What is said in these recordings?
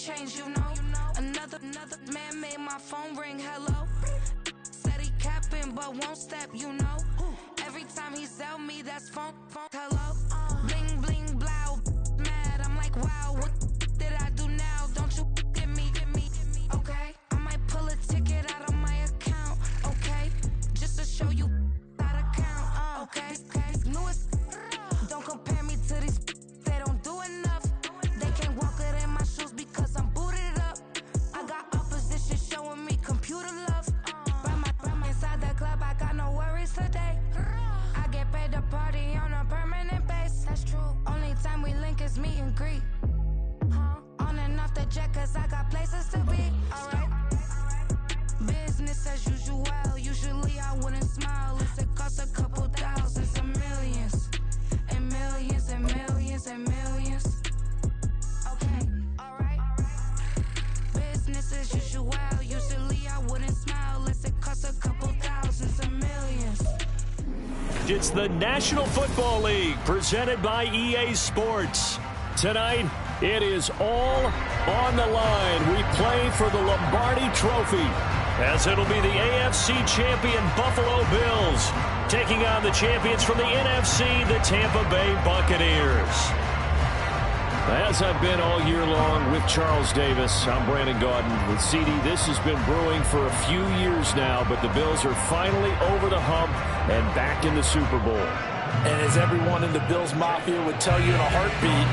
change, you know. Another man made my phone ring, hello. Said he capping, but won't step, you know. Every time he sell me, that's phone, hello. Bling, bling, blow, mad, I'm like, wow, what did I do now? Don't you get me, okay? I might pull a ticket out of my account, okay? Just to show you how to count, okay? Newest, don't compare me to these, they don't do enough. They can't walk it in my shoes because I'm booted up. I got opposition showing me computer love. By inside the club, I got no worries today. I get paid to party on a permanent base. That's true. Only time we link is meet and greet. On and off the jet, cause I got places to be. Alright. Business as usual. Usually I wouldn't smile. It costs a couple thousands and millions. And millions and millions and millions. Okay, alright. Business as usual. Usually I wouldn't smile unless it costs a couple thousands and millions. It's the National Football League presented by EA Sports. Tonight, it is all on the line. We play for the Lombardi Trophy, as it'll be the AFC champion Buffalo Bills taking on the champions from the NFC, the Tampa Bay Buccaneers. As I've been all year long with Charles Davis, I'm Brandon Gaudin with CD. This has been brewing for a few years now, but the Bills are finally over the hump and back in the Super Bowl. And as everyone in the Bills Mafia would tell you in a heartbeat,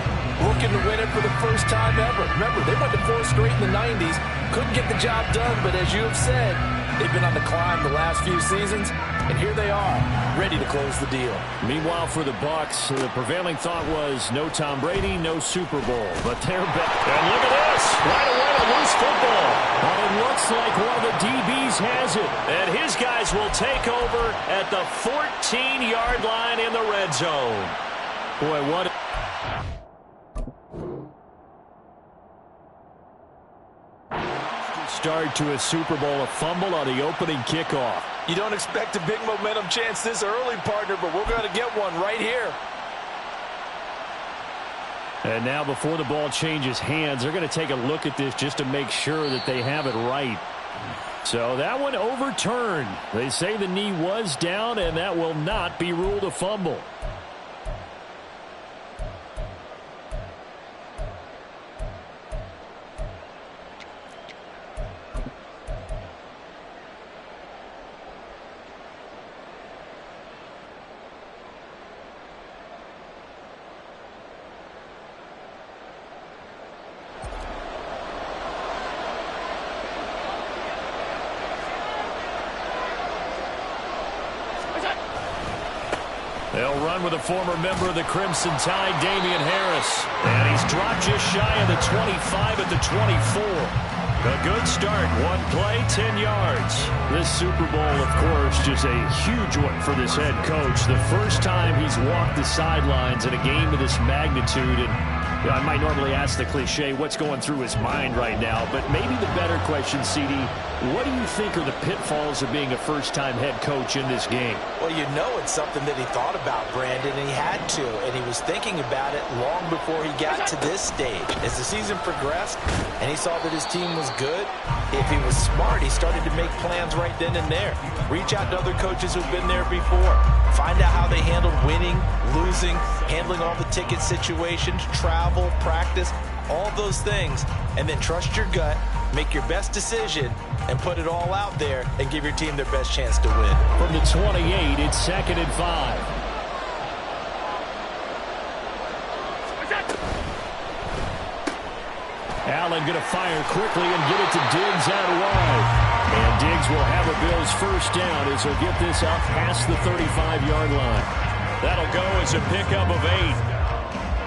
looking to win it for the first time ever. Remember, they went to 4 straight in the 90s, couldn't get the job done, but as you have said, they've been on the climb the last few seasons, and here they are, ready to close the deal. Meanwhile, for the Bucs, the prevailing thought was no Tom Brady, no Super Bowl. But they're back. And look at this! Right away, a loose football. But it looks like one of the DBs has it. And his guys will take over at the 14-yard line in the red zone. Boy, what... start to a Super Bowl, a fumble on the opening kickoff. You don't expect a big momentum chance this early, partner, but we're going to get one right here. And now before the ball changes hands, they're going to take a look at this just to make sure that they have it right. So that one overturned. They say the knee was down, and that will not be ruled a fumble. They'll run with a former member of the Crimson Tide, Damian Harris. And he's dropped just shy of the 25 at the 24. A good start. One play, 10 yards. This Super Bowl, of course, just a huge one for this head coach. The first time he's walked the sidelines in a game of this magnitude. And I might normally ask the cliche, what's going through his mind right now? But maybe the better question, CD, what do you think are the pitfalls of being a first-time head coach in this game? Well, you know it's something that he thought about, Brandon, and he had to. And he was thinking about it long before he got to this stage. As the season progressed and he saw that his team was good, if he was smart, he started to make plans right then and there. Reach out to other coaches who've been there before. Find out how they handled winning, losing, handling all the ticket situations, travel, practice, all those things. And then trust your gut, make your best decision, and put it all out there and give your team their best chance to win. From the 28, it's 2nd and 5. Allen going to fire quickly and get it to Diggs out wide. And Diggs will have a Bills first down as he'll get this out past the 35-yard line. That'll go as a pickup of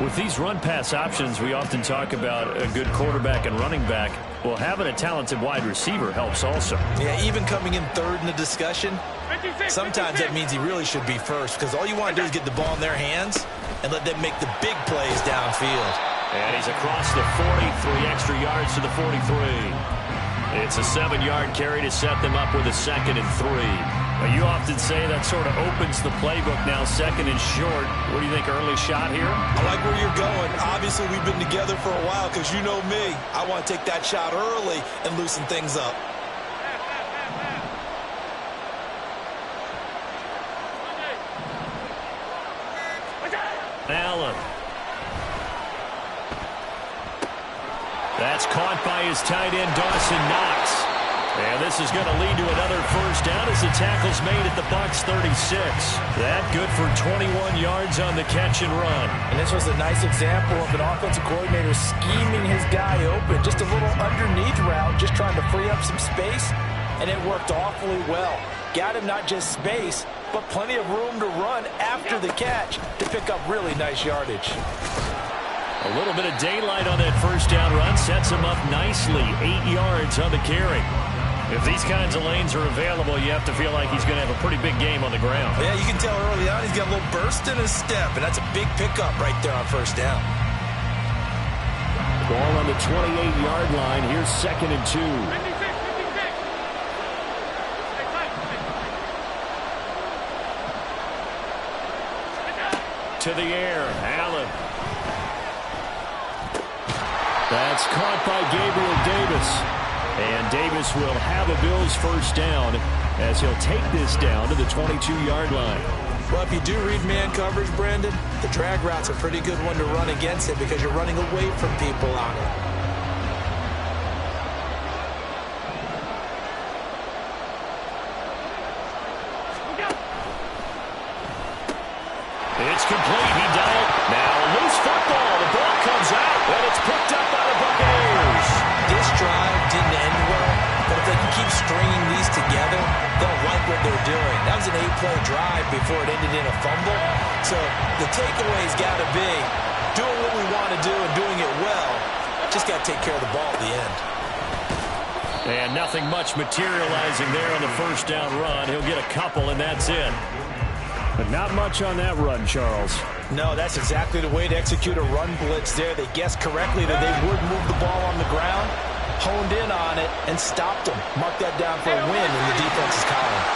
8. With these run-pass options, we often talk about a good quarterback and running back. Well, having a talented wide receiver helps also. Yeah, even coming in third in the discussion, sometimes that means he really should be first, because all you want to do is get the ball in their hands and let them make the big plays downfield. And he's across the 40, 3 extra yards to the 43. It's a 7-yard carry to set them up with a 2nd and 3. You often say that sort of opens the playbook now, 2nd and short. What do you think, early shot here? I like where you're going. obviously we've been together for a while because you know me. I want to take that shot early and loosen things up. Allen. That's caught by his tight end, Dawson Knox. And this is going to lead to another first down as the tackle's made at the Bucs 36. That good for 21 yards on the catch and run. And this was a nice example of an offensive coordinator scheming his guy open. Just a little underneath route, just trying to free up some space. And it worked awfully well. Got him not just space, but plenty of room to run after the catch to pick up really nice yardage. A little bit of daylight on that first down run sets him up nicely. 8 yards on the carry. If these kinds of lanes are available, you have to feel like he's going to have a pretty big game on the ground. Yeah, you can tell early on he's got a little burst in his step, and that's a big pickup right there on first down. Ball on the 28-yard line. Here's 2nd and 2. To the air, Allen. That's caught by Gabriel Davis. And Davis will have a Bills first down as he'll take this down to the 22-yard line. Well, if you do read man coverage, Brandon, the drag route's a pretty good one to run against it because you're running away from people on it. It's complete. He dialed. Now loose football. The ball comes out, and it's picked up by the Buccaneers. This drive didn't end well, but if they can keep stringing these together, they'll like what they're doing. That was an 8-play drive before it ended in a fumble. So the takeaway's got to be doing what we want to do and doing it well. Just got to take care of the ball at the end. And nothing much materializing there on the first down run. He'll get a couple, and that's it. But not much on that run, Charles. No, that's exactly the way to execute a run blitz there. They guessed correctly that they would move the ball on the ground, honed in on it, and stopped them. Mark that down for a win in the defense's column.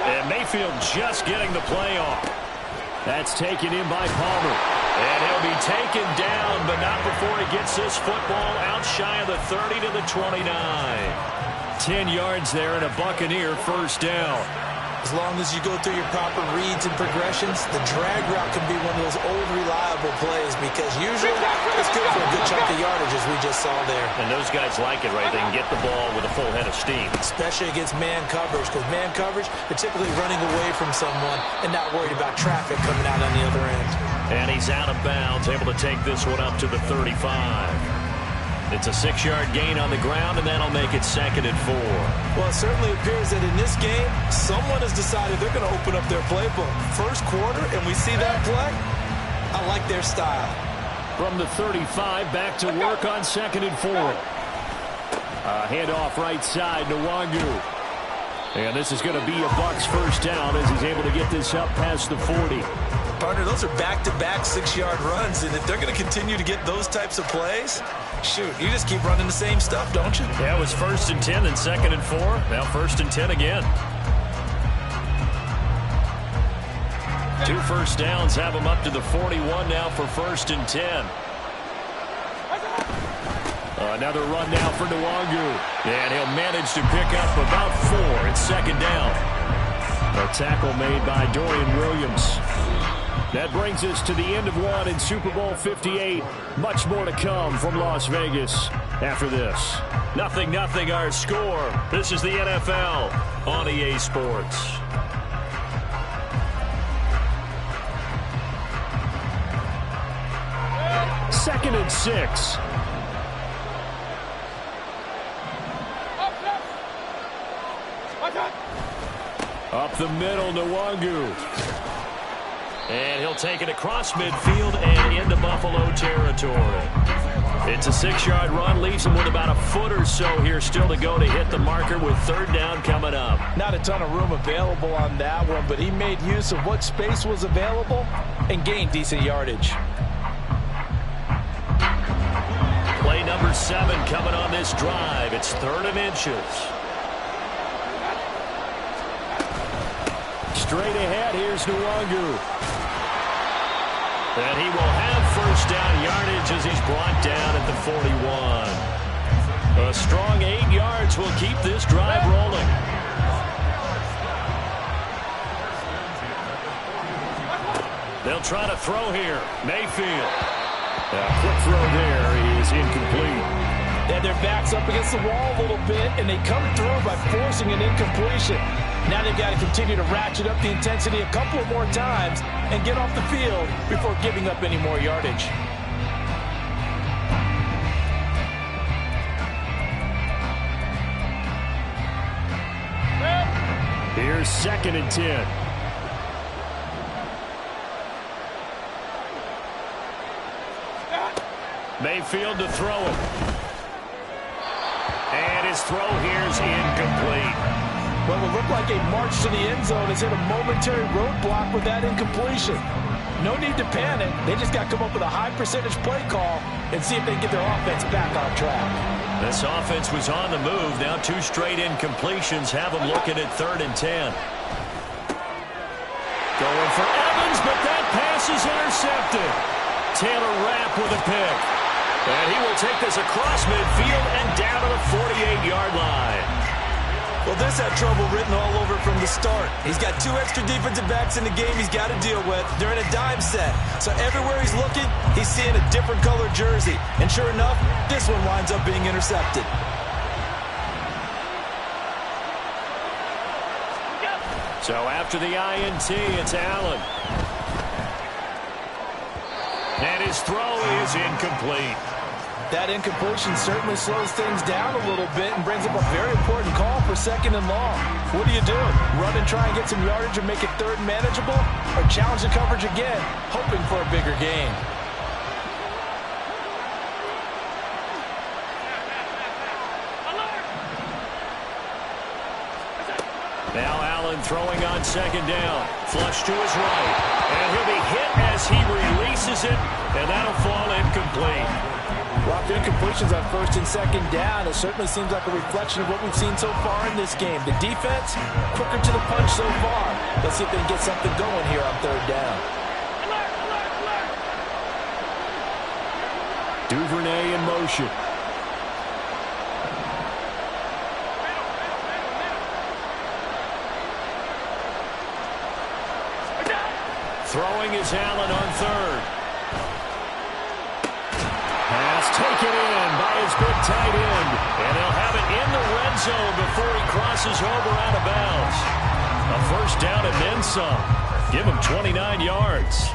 And Mayfield just getting the play off. That's taken in by Palmer. And he'll be taken down, but not before he gets this football out shy of the 30 to the 29. 10 yards there and a Buccaneer first down. As long as you go through your proper reads and progressions, the drag route can be one of those old reliable plays because usually it's good for a good chunk of yardage as we just saw there. And those guys like it, right? They can get the ball with a full head of steam. Especially against man coverage because man coverage, they're typically running away from someone and not worried about traffic coming out on the other end. And he's out of bounds, able to take this one up to the 35. It's a 6-yard gain on the ground, and that'll make it 2nd and 4. Well, it certainly appears that in this game, someone has decided they're going to open up their playbook. First quarter, and we see that play. I like their style. From the 35, back to work on 2nd and 4. Handoff right side, Nwangu. And this is going to be a Bucs first down as he's able to get this up past the 40. Partner, those are back-to-back 6-yard runs, and if they're going to continue to get those types of plays, shoot, you just keep running the same stuff, don't you? Yeah, it was 1st and 10, then 2nd and 4. Now 1st and 10 again. 2 first downs have him up to the 41 now for 1st and 10. Another run now for Nwangu. And he'll manage to pick up about 4. It's 2nd down. A tackle made by Dorian Williams. That brings us to the end of one in Super Bowl 58. Much more to come from Las Vegas after this. 0-0 our score. This is the NFL on EA Sports. Second and 6. Up the middle, Nwangu. And he'll take it across midfield and into Buffalo territory. It's a 6-yard run, leaves him with about a foot or so here still to go to hit the marker with 3rd down coming up. Not a ton of room available on that one, but he made use of what space was available and gained decent yardage. Play number 7 coming on this drive. It's 3rd and inches. Straight ahead, here's Nwangwu. And he will have first down yardage as he's brought down at the 41. A strong 8 yards will keep this drive rolling. They'll try to throw here. Mayfield. A quick throw there is incomplete. And their back's up against the wall a little bit, and they come through by forcing an incompletion. Now they've got to continue to ratchet up the intensity a couple of more times and get off the field before giving up any more yardage. Here's 2nd and 10. Mayfield to throw it. And his throw here's incomplete. Well, it looked like a march to the end zone has hit a momentary roadblock with that incompletion. No need to panic. They just got to come up with a high percentage play call and see if they can get their offense back on track. This offense was on the move. Now 2 straight incompletions have them looking at 3rd and 10. Going for Evans, but that pass is intercepted. Taylor Rapp with a pick. And he will take this across midfield and down to the 48-yard line. Well, this had trouble written all over from the start. He's got 2 extra defensive backs in the game he's got to deal with. They're in a dime set. So everywhere he's looking, he's seeing a different color jersey. And sure enough, this one winds up being intercepted. So after the INT, it's Allen. And his throw is incomplete. That incompletion certainly slows things down a little bit and brings up a very important call for 2nd and long. What do you do? Run and try and get some yardage and make it 3rd and manageable? Or challenge the coverage again, hoping for a bigger gain? Now Allen throwing on 2nd down. Flush to his right. And he'll be hit as he releases it, and that'll fall incomplete. Lots of incompletions on 1st and 2nd down. It certainly seems like a reflection of what we've seen so far in this game. The defense, quicker to the punch so far. Let's see if they can get something going here on 3rd down. Duvernay in motion. Throwing is Allen on 3rd. Pass taken in by his big tight end. And he'll have it in the red zone before he crosses over out of bounds. A first down and then some. Give him 29 yards.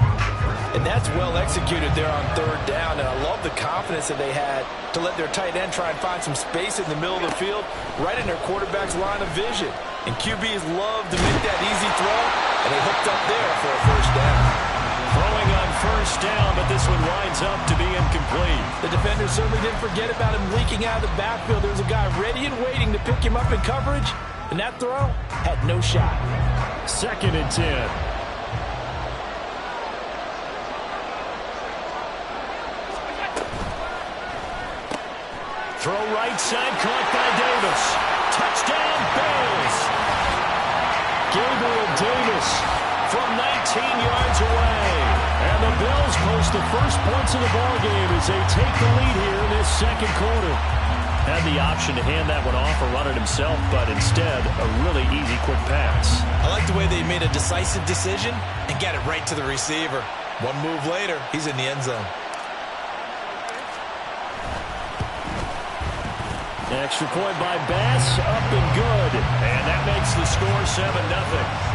And that's well executed there on 3rd down. And I love the confidence that they had to let their tight end try and find some space in the middle of the field, right in their quarterback's line of vision. And QBs love to make that easy throw, and they hooked up there for a first down. Throwing on 1st down, but this one winds up to be incomplete. The defender certainly didn't forget about him leaking out of the backfield. There was a guy ready and waiting to pick him up in coverage, and that throw had no shot. 2nd and 10. Throw right side, caught by Davis. Touchdown, Bills. Gabriel Davis from 19 yards away. And the Bills post the first points of the ballgame as they take the lead here in this 2nd quarter. Had the option to hand that one off or run it himself, but instead, a really easy, quick pass. I like the way they made a decisive decision and got it right to the receiver. One move later, he's in the end zone. Extra point by Bass, up and good. And that makes the score 7-0.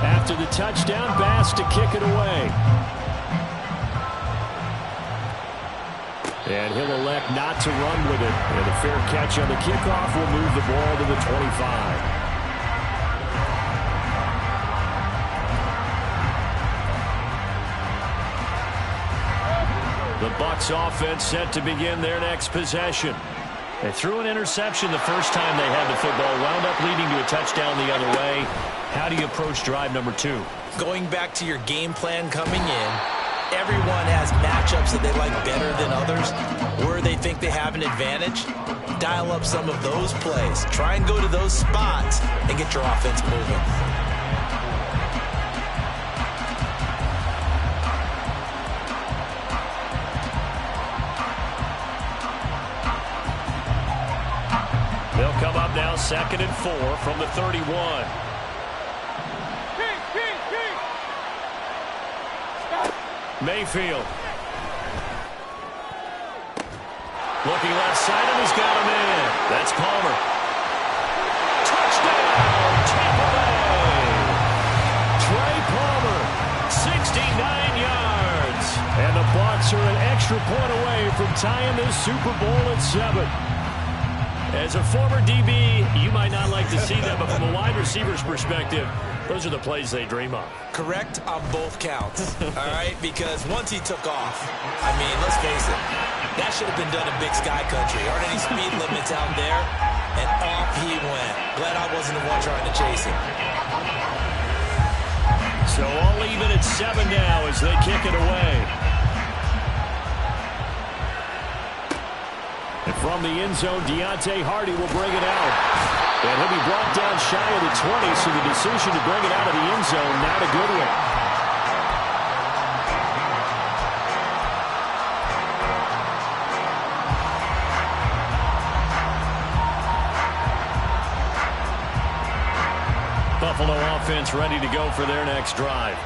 After the touchdown, Bass to kick it away. And he'll elect not to run with it. And a fair catch on the kickoff will move the ball to the 25. the Bucs offense set to begin their next possession. They threw an interception the first time they had the football, wound up leading to a touchdown the other way. How do you approach drive number 2? Going back to your game plan coming in, everyone has matchups that they like better than others. Where they think they have an advantage, dial up some of those plays. Try and go to those spots and get your offense moving. They'll come up now 2nd and 4 from the 31. Mayfield. Looking left side, and he's got him in. That's Palmer. Touchdown, Tampa Bay. Trey Palmer, 69 yards. And the Bucs are an extra point away from tying this Super Bowl at 7. As a former DB, you might not like to see that, but from a wide receiver's perspective, those are the plays they dream of. Correct on both counts, all right? Because once he took off, I mean, let's face it, that should have been done in Big Sky Country. Aren't any speed limits out there? And off he went. Glad I wasn't the one trying to chase him. So all even at 7 now as they kick it away. And from the end zone, Deontay Hardy will bring it out. And he'll be brought down shy of the 20, so the decision to bring it out of the end zone, not a good one. Buffalo offense ready to go for their next drive.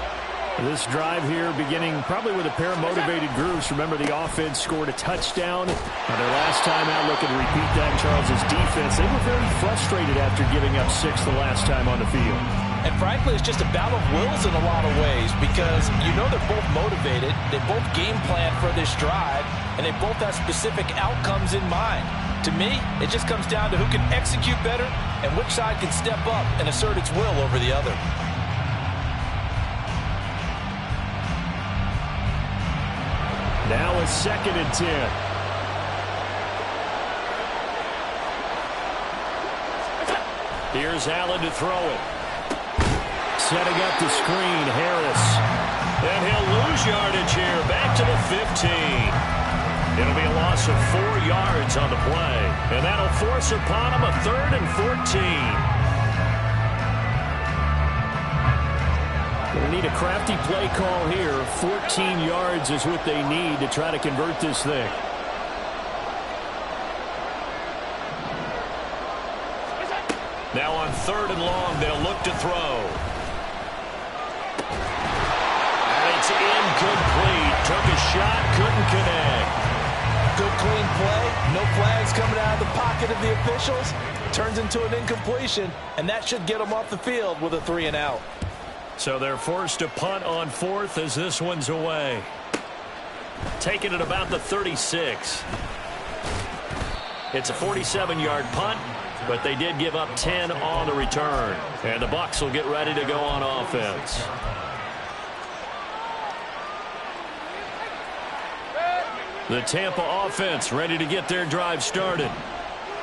This drive here beginning probably with a pair of motivated groups. Remember, the offense scored a touchdown. On their last time out, looking to repeat that. Charles's defense, they were very frustrated after giving up 6 the last time on the field. And frankly, it's just a battle of wills in a lot of ways because you know they're both motivated. They both game plan for this drive, and they both have specific outcomes in mind. To me, it just comes down to who can execute better and which side can step up and assert its will over the other. Now a 2nd and 10. Here's Allen to throw it. Setting up the screen, Harris. And he'll lose yardage here, back to the 15. It'll be a loss of 4 yards on the play. And that'll force upon him a 3rd and 14. They need a crafty play call here. 14 yards is what they need to try to convert this thing. Now on 3rd and long, they'll look to throw. And it's incomplete. Took a shot, couldn't connect. Good clean play. No flags coming out of the pocket of the officials. Turns into an incompletion, and that should get them off the field with a 3 and out. So they're forced to punt on 4th as this one's away. Taking it about the 36. It's a 47-yard punt, but they did give up 10 on the return. And the Bucs will get ready to go on offense. The Tampa offense ready to get their drive started.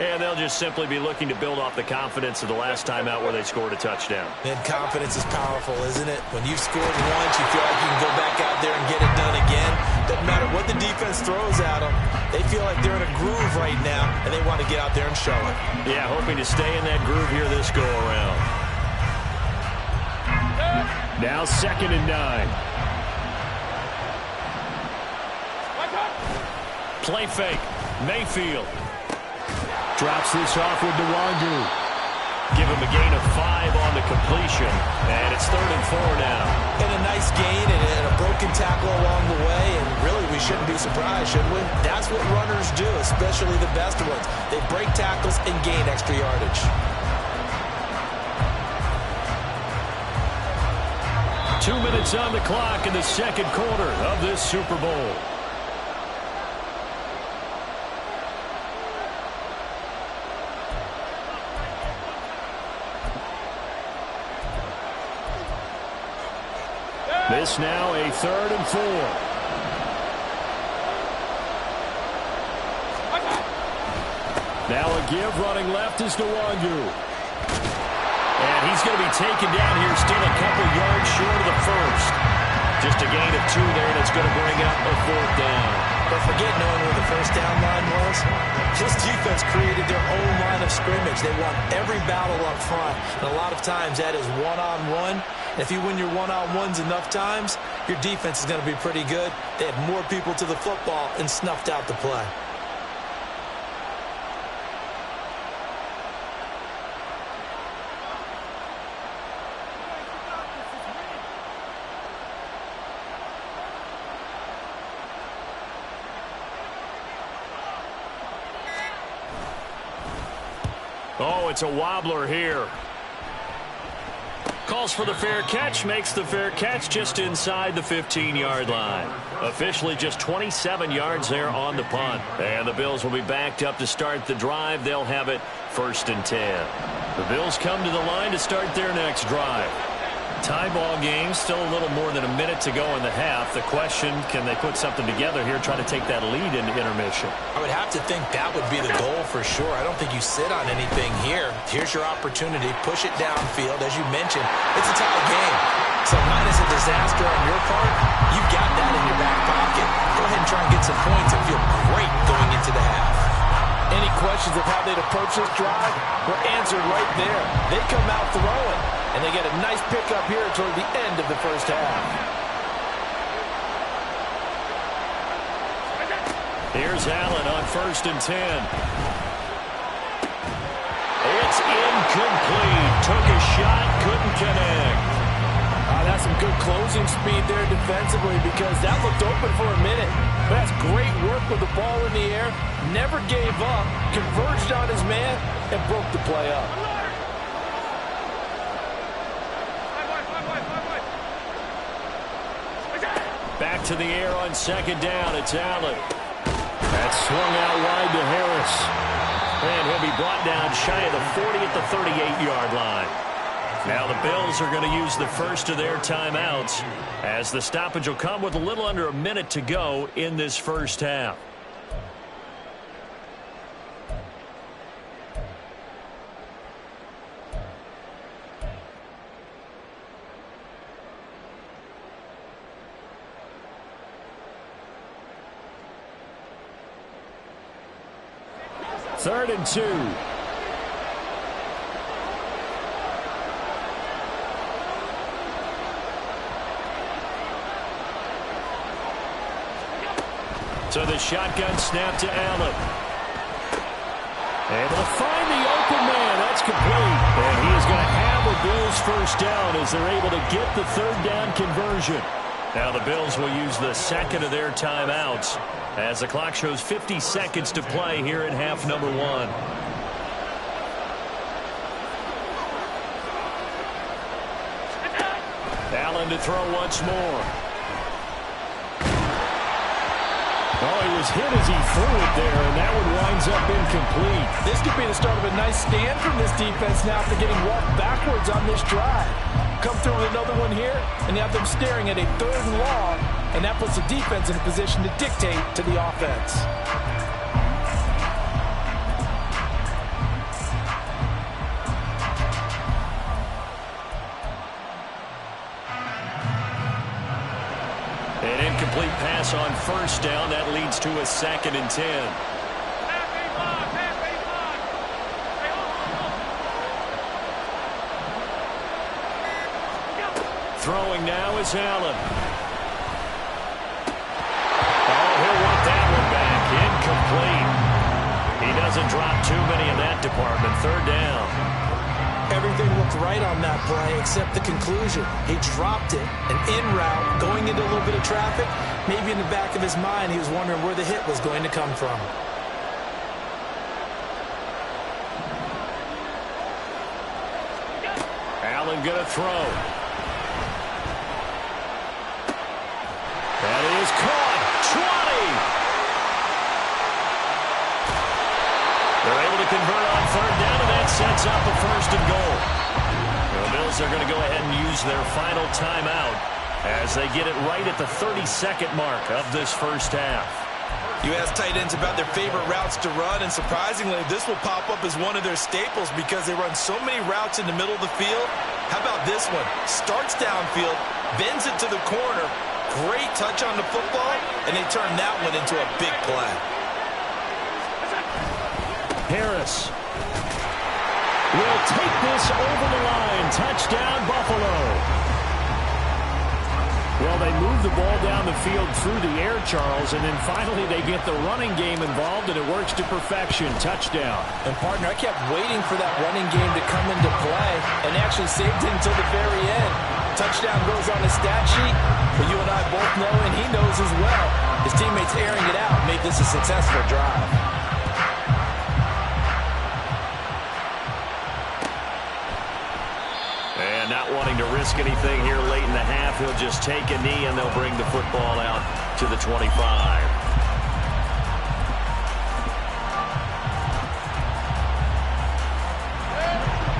And they'll just simply be looking to build off the confidence of the last time out where they scored a touchdown. And confidence is powerful, isn't it? When you've scored once, you feel like you can go back out there and get it done again. Doesn't matter what the defense throws at them. They feel like they're in a groove right now, and they want to get out there and show it. Yeah, hoping to stay in that groove here this go-around. Now 2nd and 9. Play fake. Mayfield. Drops this off with Nwangu. Give him a gain of 5 on the completion. And it's 3rd and 4 now. And a nice gain and a broken tackle along the way. And really, we shouldn't be surprised, should we? That's what runners do, especially the best ones. They break tackles and gain extra yardage. 2 minutes on the clock in the 2nd quarter of this Super Bowl. This now a 3rd and 4. Now a give running left is Nwangu. And he's going to be taken down here, still a couple yards short of the first. Just a gain of 2 there, and it's going to bring up a 4th down. But forget knowing where the first down line was. This defense created their own line of scrimmage. They won every battle up front. And a lot of times that is one-on-one. If you win your one-on-ones enough times, your defense is going to be pretty good. They had more people to the football and snuffed out the play. Oh, it's a wobbler here. Calls for the fair catch, makes the fair catch just inside the 15-yard line. Officially just 27 yards there on the punt. And the Bills will be backed up to start the drive. They'll have it 1st and 10. The Bills come to the line to start their next drive. Tie ball game, still a little more than a minute to go in the half. The question, can they put something together here, try to take that lead into intermission? I would have to think that would be the goal for sure. I don't think you sit on anything here. Here's your opportunity. Push it downfield. As you mentioned, it's a tie game. So minus a disaster on your part, you've got that in your back pocket. Go ahead and try and get some points and feel great going into the half. Any questions of how they'd approach this drive were answered right there. They come out throwing, and they get a nice pickup here toward the end of the first half. Here's Allen on 1st and 10. It's incomplete. Took a shot, couldn't connect. That's some good closing speed there defensively because that looked open for a minute. But that's great work with the ball in the air. Never gave up, converged on his man, and broke the play up. Back to the air on 2nd down. It's Allen. That's swung out wide to Harris. And he'll be brought down shy of the 40 at the 38-yard line. Now the Bills are going to use the first of their timeouts as the stoppage will come with a little under a minute to go in this first half. Third and 2. So the shotgun snap to Allen. Able to find the open man. That's complete. And he is going to have a Bills first down as they're able to get the 3rd down conversion. Now the Bills will use the second of their timeouts as the clock shows 50 seconds to play here in half number 1. Allen to throw once more. Oh, he was hit as he threw it there, and that one winds up incomplete. This could be the start of a nice stand from this defense now after getting walked backwards on this drive. Come through with another one here, and you have them staring at a 3rd and long, and that puts the defense in a position to dictate to the offense. An incomplete pass on 1st down. That leads to a 2nd and 10. Throwing now is Allen. Oh, he'll want that one back. Incomplete. He doesn't drop too many in that department. 3rd down. Everything looked right on that play except the conclusion. He dropped it, an in route, going into a little bit of traffic. Maybe in the back of his mind, he was wondering where the hit was going to come from. Allen going to throw. That is caught. 20. They're able to convert on 3rd down, and that sets up a 1st and goal. The Bills are going to go ahead and use their final timeout as they get it right at the 32nd mark of this first half. You ask tight ends about their favorite routes to run, and surprisingly, this will pop up as one of their staples because they run so many routes in the middle of the field. How about this one? Starts downfield, bends it to the corner, great touch on the football, and they turn that one into a big play. Harris will take this over the line. Touchdown, Buffalo. Well, they move the ball down the field through the air, Charles, and then finally they get the running game involved, and it works to perfection. Touchdown. And, partner, I kept waiting for that running game to come into play and actually saved it until the very end. Touchdown goes on the stat sheet, but you and I both know, and he knows as well, his teammates airing it out made this a successful drive. And not wanting to risk anything here late in the half, he'll just take a knee and they'll bring the football out to the 25.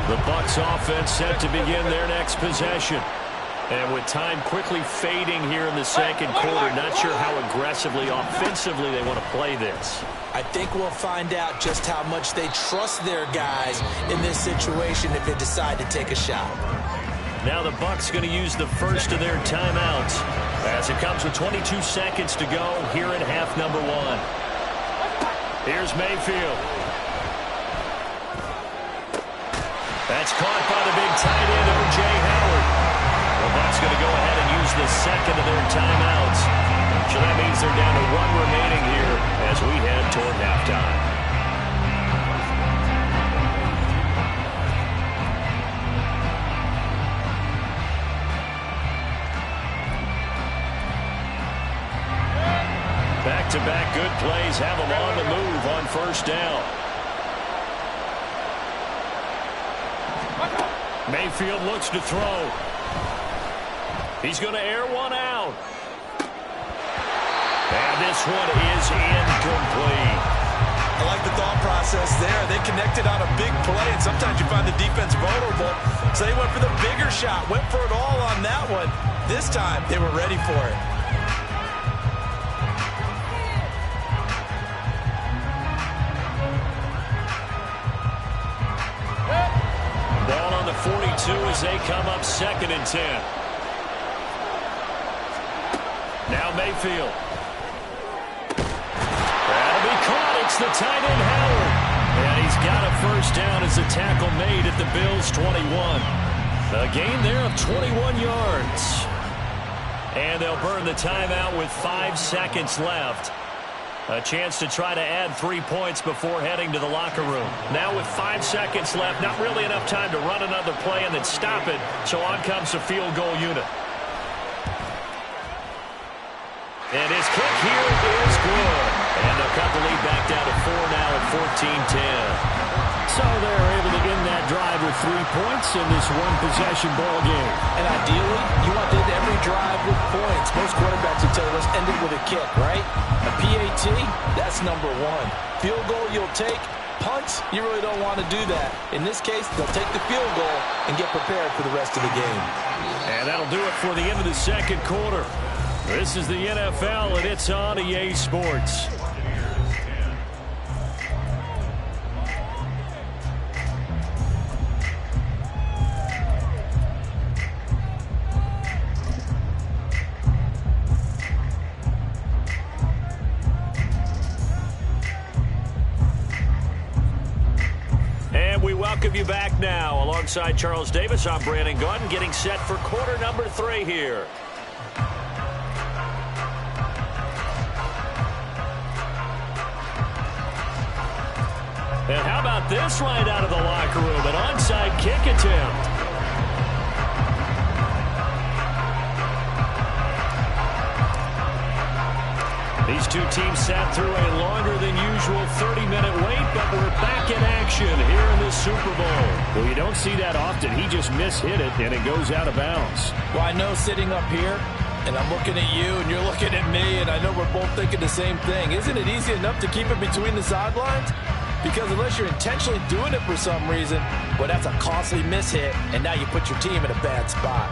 The Bucs offense set to begin their next possession. And with time quickly fading here in the second quarter, not sure how aggressively, offensively they want to play this. I think we'll find out just how much they trust their guys in this situation if they decide to take a shot. Now the Bucs going to use the first of their timeouts as it comes with 22 seconds to go here in half number 1. Here's Mayfield. That's caught by the big tight end, O.J. Howard. The Bucs going to go ahead and use the second of their timeouts. So that means they're down to 1 remaining here as we head toward halftime. Back-to-back good plays have them on the move on first down. Mayfield looks to throw. He's going to air one out. And this one is incomplete. I like the thought process there. They connected on a big play, and sometimes you find the defense vulnerable. So they went for the bigger shot, went for it all on that one. This time, they were ready for it. Ball on the 42 as they come up 2nd and 10. Now Mayfield. That'll be caught. It's the tight end, Howard. And he's got a first down as the tackle made at the Bills' 21. A gain there of 21 yards. And they'll burn the timeout with 5 seconds left. A chance to try to add 3 points before heading to the locker room. Now with 5 seconds left, not really enough time to run another play and then stop it. So on comes the field goal unit. And his kick here is good. And they'll cut the lead back down to 4 now at 14-10. So they're able to end that drive with 3 points in this one-possession ball game. And ideally, you want to end every drive with points. Most quarterbacks will tell you, let's end it with a kick, right? A PAT, that's number 1. Field goal you'll take. Punts, you really don't want to do that. In this case, they'll take the field goal and get prepared for the rest of the game. And that'll do it for the end of the second quarter. This is the NFL, and it's on EA Sports. And we welcome you back now. Alongside Charles Davis, I'm Brandon Gaudin, getting set for quarter number 3 here. And how about this right out of the locker room? An onside kick attempt. These two teams sat through a longer than usual 30-minute wait, but we're back in action here in the Super Bowl. Well, you don't see that often. He just mishit it, and it goes out of bounds. Well, I know sitting up here, and I'm looking at you, and you're looking at me, and I know we're both thinking the same thing. Isn't it easy enough to keep it between the sidelines? Because unless you're intentionally doing it for some reason, well, that's a costly mishit, and now you put your team in a bad spot.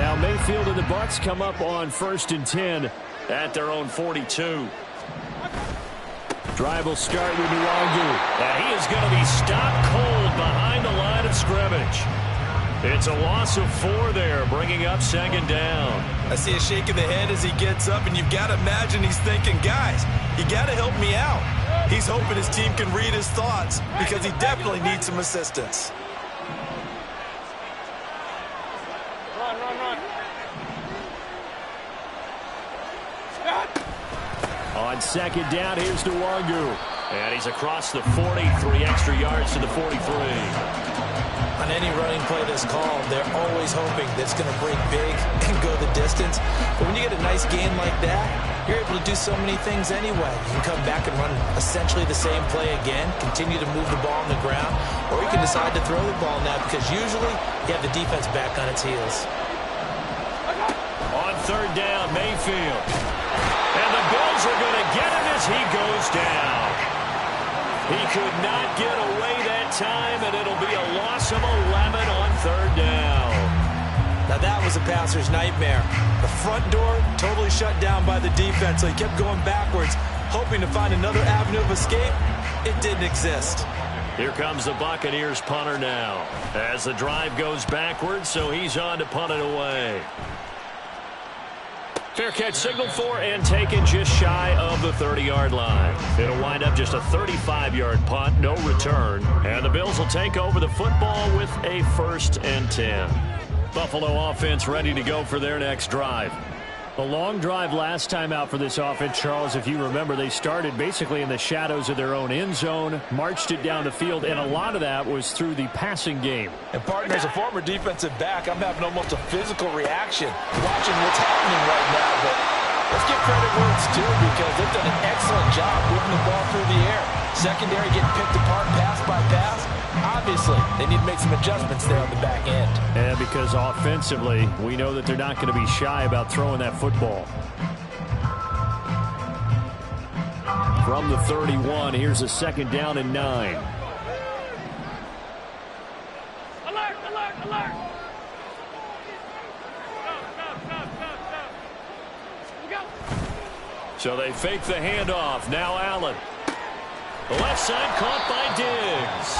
Now Mayfield and the Bucs come up on 1st and 10 at their own 42. Drive will start with Nwangu. And he is going to be stopped cold behind the line of scrimmage. It's a loss of 4 there, bringing up 2nd down. I see a shake of the head as he gets up, and you've got to imagine he's thinking, guys, you got to help me out. He's hoping his team can read his thoughts because he definitely needs some assistance. On 2nd down, here's Nwangu. And he's across the 40, 3 extra yards to the 43. On any running play that's called, they're always hoping that it's going to break big and go the distance. But when you get a nice gain like that, you're able to do so many things anyway. You can come back and run essentially the same play again, continue to move the ball on the ground, or you can decide to throw the ball now because usually you have the defense back on its heels. On 3rd down, Mayfield. And the Bills are going to get him as he goes down. He could not get away that time, and it'll be a loss of 11 on 3rd down. Now that was a passer's nightmare. The front door totally shut down by the defense, so he kept going backwards, hoping to find another avenue of escape. It didn't exist. Here comes the Buccaneers punter now as the drive goes backwards, so he's on to punt it away. Fair catch signaled for and taken just shy of the 30-yard line. It'll wind up just a 35-yard punt, no return. And the Bills will take over the football with a 1st and 10. Buffalo offense ready to go for their next drive. A long drive last time out for this offense, Charles. If you remember, they started basically in the shadows of their own end zone, marched it down the field, and a lot of that was through the passing game. And partner, as a former defensive back, I'm having almost a physical reaction watching what's happening right now. But let's give credit where it's due because they've done an excellent job moving the ball through the air. Secondary getting picked apart pass by pass. Obviously, they need to make some adjustments there on the back end. And because offensively, we know that they're not going to be shy about throwing that football. From the 31, here's a 2nd down and 9. Alert, alert, alert. Go. So they fake the handoff. Now Allen. The left side caught by Diggs.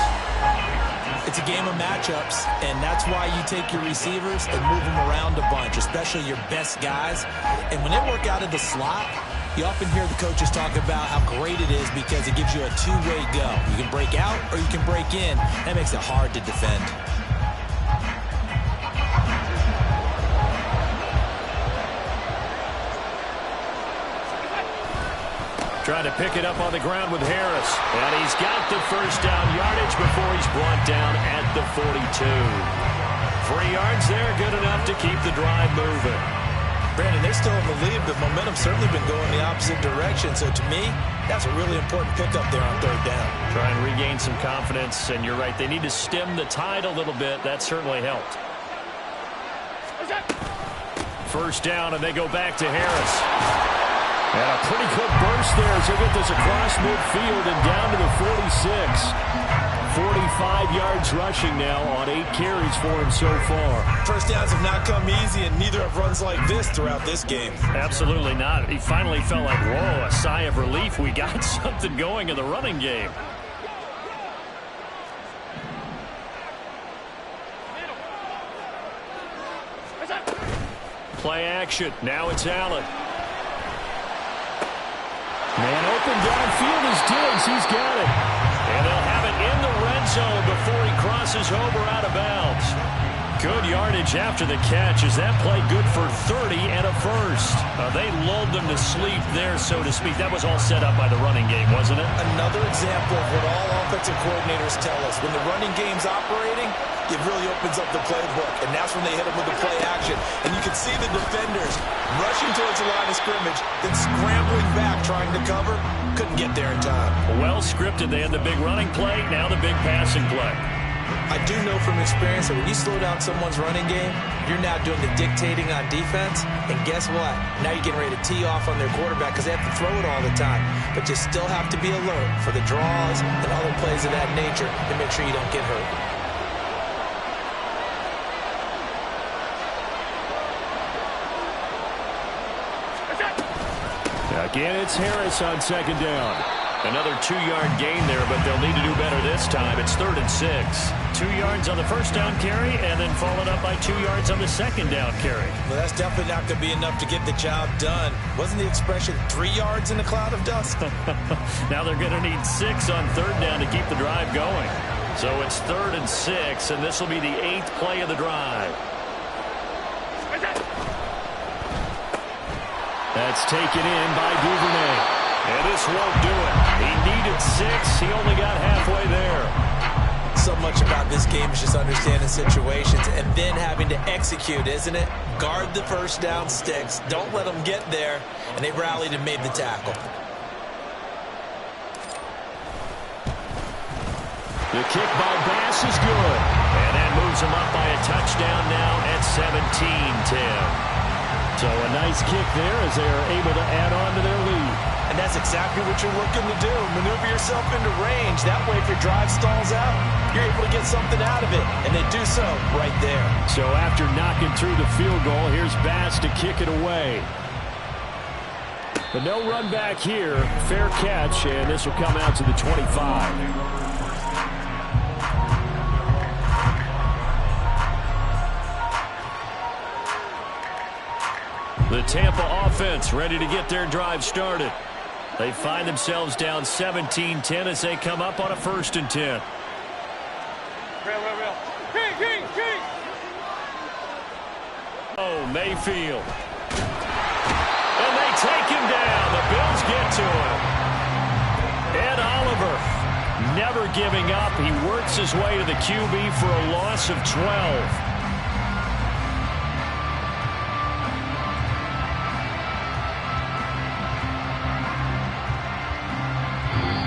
It's a game of matchups, and that's why you take your receivers and move them around a bunch, especially your best guys. And when they work out of the slot, you often hear the coaches talk about how great it is because it gives you a two-way go. You can break out or you can break in. That makes it hard to defend. Trying to pick it up on the ground with Harris. And he's got the 1st down yardage before he's brought down at the 42. 3 yards there, good enough to keep the drive moving. Brandon, they're still in the lead, but momentum's certainly been going the opposite direction. So to me, that's a really important pickup there on 3rd down. Try and regain some confidence, and you're right, they need to stem the tide a little bit. That certainly helped. 1st down, and they go back to Harris. And a pretty quick burst there as he'll get this across midfield and down to the 46. 45 yards rushing now on 8 carries for him so far. 1st downs have not come easy, and neither have runs like this throughout this game. Absolutely not. He finally felt like, whoa, a sigh of relief. We got something going in the running game. Play action. Now it's Allen. Man open downfield is Diggs. He's got it. And they'll have it in the red zone before he crosses over out of bounds. Good yardage after the catch as that play good for 30 and a 1st. They lulled them to sleep there, so to speak. That was all set up by the running game, wasn't it? Another example of what all offensive coordinators tell us. When the running game's operating, it really opens up the playbook, and that's when they hit them with the play action. And you can see the defenders rushing towards the line of scrimmage, then scrambling back trying to cover. Couldn't get there in time. Well scripted. They had the big running play, now the big passing play. I do know from experience that when you slow down someone's running game, you're now doing the dictating on defense. And guess what? Now you're getting ready to tee off on their quarterback because they have to throw it all the time. But you still have to be alert for the draws and other plays of that nature to make sure you don't get hurt. Again, it's Harris on second down. Another 2-yard gain there, but they'll need to do better this time. It's 3rd and 6. 2 yards on the first down carry, and then followed up by 2 yards on the second down carry. Well, that's definitely not going to be enough to get the job done. Wasn't the expression 3 yards in a cloud of dust? Now they're going to need 6 on third down to keep the drive going. So it's 3rd and 6, and this will be the 8th play of the drive. That's taken in by Duvernay. And this won't do it. He needed 6. He only got halfway there. So much about this game is just understanding situations and then having to execute, isn't it? Guard the first down sticks. Don't let them get there. And they rallied and made the tackle. The kick by Bass is good. And that moves him up by a touchdown now at 17-10. So a nice kick there as they are able to add on to their lead. And that's exactly what you're looking to do. Maneuver yourself into range. That way, if your drive stalls out, you're able to get something out of it. And they do so right there. So after knocking through the field goal, here's Bass to kick it away. But no run back here. Fair catch, and this will come out to the 25. The Tampa offense ready to get their drive started. They find themselves down 17-10 as they come up on a 1st and 10. Real. King. Oh, Mayfield. And they take him down. The Bills get to him. Ed Oliver never giving up. He works his way to the QB for a loss of 12.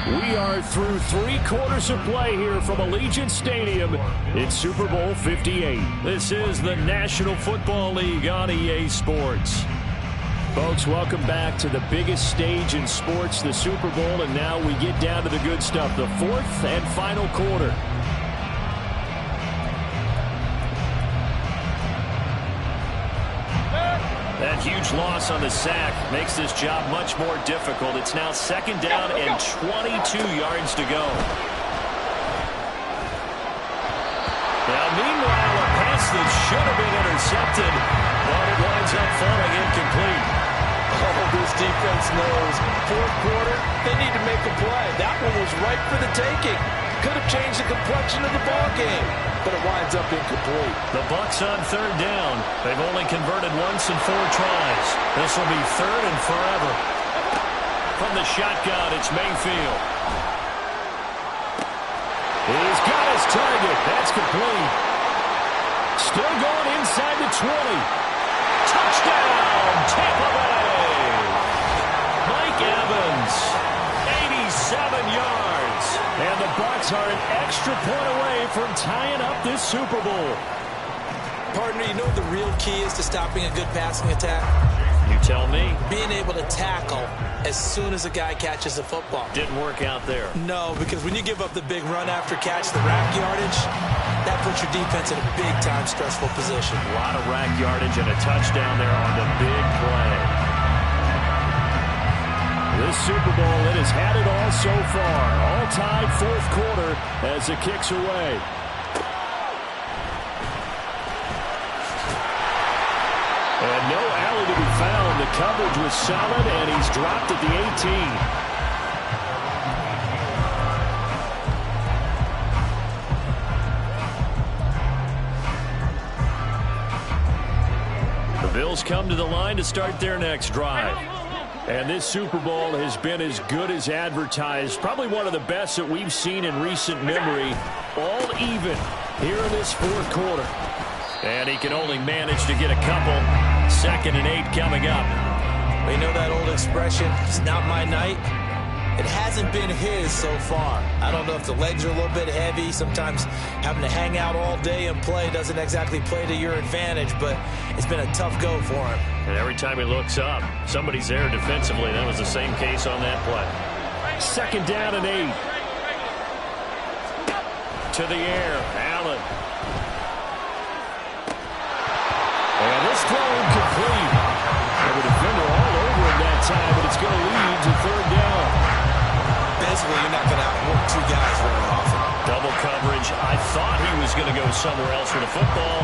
We are through 3 quarters of play here from Allegiant Stadium. It's Super Bowl 58. This is the National Football League on EA Sports. Folks, welcome back to the biggest stage in sports, the Super Bowl, and now we get down to the good stuff, the 4th and final quarter. That huge loss on the sack makes this job much more difficult. It's now 2nd down and 22 yards to go. Now, meanwhile, a pass that should have been intercepted, but it winds up falling incomplete. Oh, this defense knows. 4th quarter, they need to make a play. That one was right for the taking. Could have changed the complexion of the ball game, but it winds up incomplete. The Bucs on 3rd down. They've only converted once in 4 tries. This will be 3rd and forever. From the shotgun, it's Mayfield. He's got his target. That's complete. Still going inside the 20. Touchdown, Tampa Bay. Mike Evans, 87 yards. And the Bucs are an extra point away from tying up this Super Bowl. Partner, you know what the real key is to stopping a good passing attack? You tell me. Being able to tackle as soon as a guy catches the football. Didn't work out there. No, because when you give up the big run after catch, the rack yardage, that puts your defense in a big-time stressful position. A lot of rack yardage and a touchdown there on the big play. This Super Bowl, it has had it all so far. All tied 4th quarter as it kicks away. And no alley to be found. The coverage was solid, and he's dropped at the 18. The Bills come to the line to start their next drive. And this Super Bowl has been as good as advertised. Probably one of the best that we've seen in recent memory. All even here in this 4th quarter. And he can only manage to get a couple. 2nd and 8 coming up. We know that old expression, it's not my night. It hasn't been his so far. I don't know if the legs are a little bit heavy. Sometimes having to hang out all day and play doesn't exactly play to your advantage, but it's been a tough go for him. And every time he looks up, somebody's there defensively. That was the same case on that play. 2nd down and 8. To the air, Allen. And this throw incomplete. And the defender all over him that time, but it's going to lead to third down. Basically, you're not going to outwork two guys very often. Double coverage. I thought he was going to go somewhere else for the football.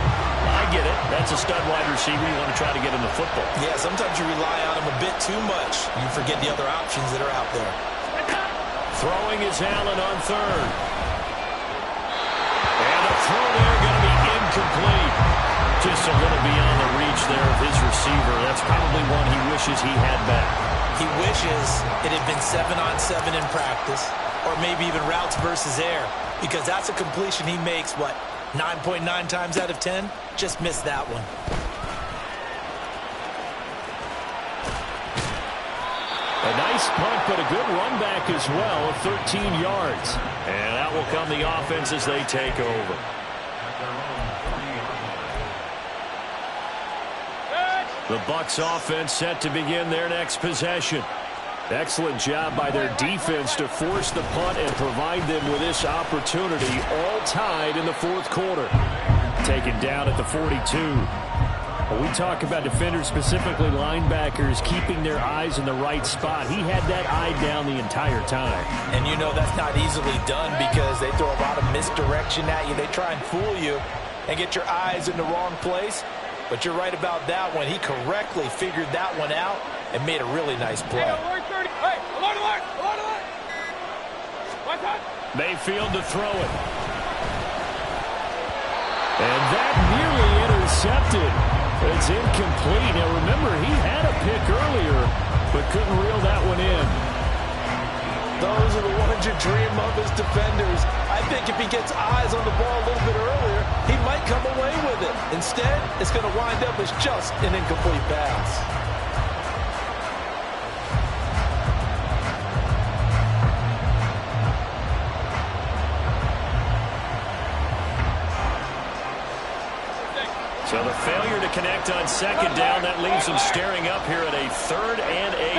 I get it. That's a stud wide receiver. You want to try to get him the football. Yeah, sometimes you rely on him a bit too much. You forget the other options that are out there. Throwing is Allen on third. And the throw there going to be incomplete. Just a little beyond the reach there of his receiver. That's probably one he wishes he had back. He wishes it had been 7-on-7 in practice, or maybe even routes versus air, because that's a completion he makes, 9.9 times out of 10? Just missed that one. A nice punt, but a good run back as well of 13 yards. And out will come the offense as they take over. The Bucs offense set to begin their next possession. Excellent job by their defense to force the punt and provide them with this opportunity, all tied in the fourth quarter. Taken down at the 42. When we talk about defenders, specifically linebackers, keeping their eyes in the right spot, he had that eye down the entire time. And you know that's not easily done because they throw a lot of misdirection at you. They try and fool you and get your eyes in the wrong place. But you're right about that one. He correctly figured that one out and made a really nice play. Hey, alert 30. Hey, alert, alert, alert, alert. One time. Mayfield to throw it. And that nearly intercepted. It's incomplete. Now remember, he had a pick earlier, but couldn't reel that one in. Those are the ones you dream of as defenders. I think if he gets eyes on the ball a little bit earlier, he might come away with it. Instead, it's going to wind up as just an incomplete pass. So the failure to connect on second down, that leaves them staring up here at a 3rd and 8.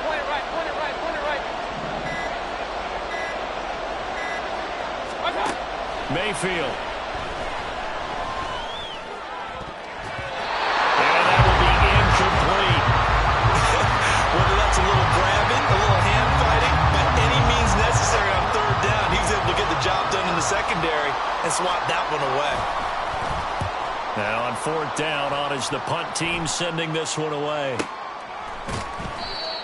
Point it right, point it right, point it right. One time. Mayfield. And that will be incomplete. Whether that's a little grabbing, a little hand fighting, by any means necessary on third down, he's able to get the job done in the secondary and swat that one away. Now on 4th down, on is the punt team sending this one away.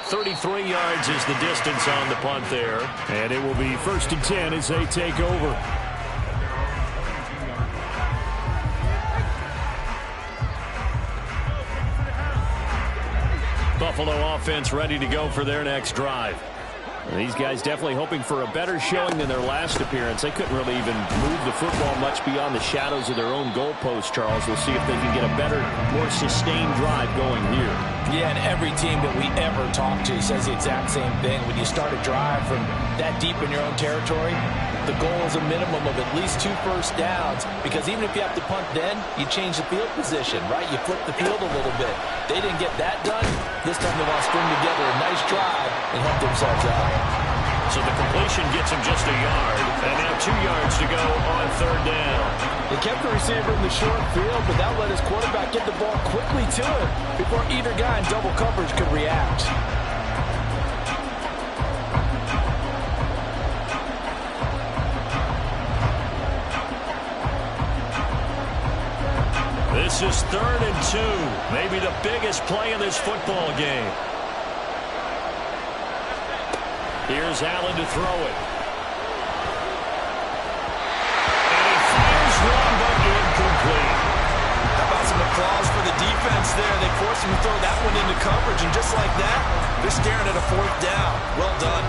33 yards is the distance on the punt there. And it will be 1st and 10 as they take over. Buffalo offense ready to go for their next drive. These guys definitely hoping for a better showing than their last appearance. They couldn't really even move the football much beyond the shadows of their own goalpost, Charles. We'll see if they can get a better, more sustained drive going here. Yeah, and every team that we ever talk to says the exact same thing. When you start a drive from that deep in your own territory, the goal is a minimum of at least 2 first downs, because even if you have to punt then, you change the field position, right? You flip the field a little bit. They didn't get that done. This time they want to string together a nice drive and help themselves out. So the completion gets him just a yard, and now 2 yards to go on 3rd down. They kept the receiver in the short field, but that let his quarterback get the ball quickly to him before either guy in double coverage could react. This is 3rd and 2, maybe the biggest play in this football game. Here's Allen to throw it. And he fires one, but incomplete. How about some applause for the defense there? They forced him to throw that one into coverage, and just like that, they're staring at a 4th down. Well done.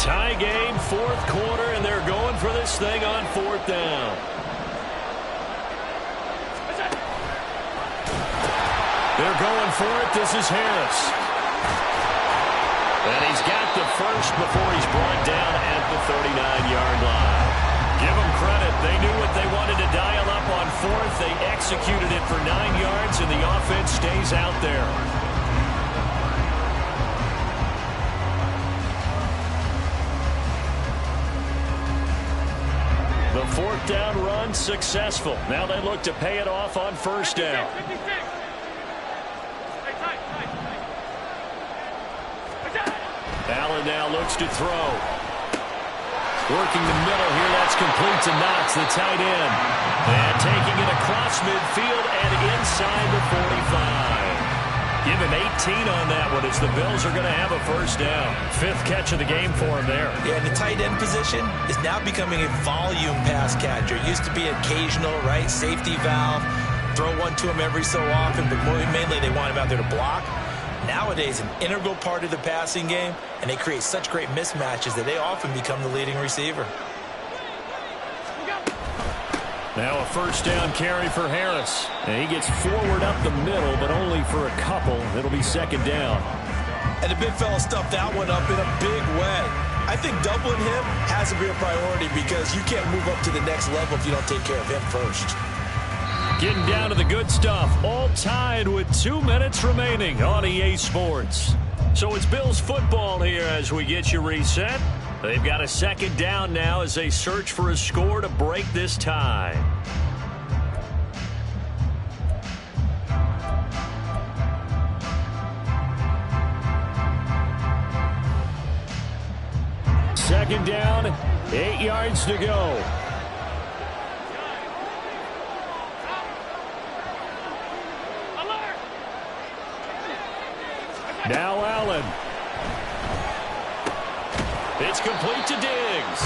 Tie game, fourth quarter, and they're going for this thing on fourth down. They're going for it. This is Harris. And he's got the first before he's brought down at the 39-yard line. Give them credit. They knew what they wanted to dial up on fourth. They executed it for 9 yards, and the offense stays out there. The fourth down run successful. Now they look to pay it off on first down. Allen now looks to throw. Working the middle here, that's complete to Knox, the tight end. And taking it across midfield and inside the 45. Give him 18 on that one as the Bills are going to have a first down. Fifth catch of the game for him there. Yeah, and the tight end position is now becoming a volume pass catcher. It used to be occasional, right? Safety valve. Throw one to him every so often, but mainly they want him out there to block. Nowadays, an integral part of the passing game, and they create such great mismatches that they often become the leading receiver. Now a first down carry for Harris. And he gets forward up the middle, but only for a couple. It'll be second down. And the big fella stuffed that one up in a big way. I think doubling him has to be a priority because you can't move up to the next level if you don't take care of him first. Getting down to the good stuff. All tied with 2 minutes remaining on EA Sports. So it's Bills football here as we get you reset. They've got a second down now as they search for a score to break this tie. Second down, 8 yards to go. Now Allen. It's complete to Diggs.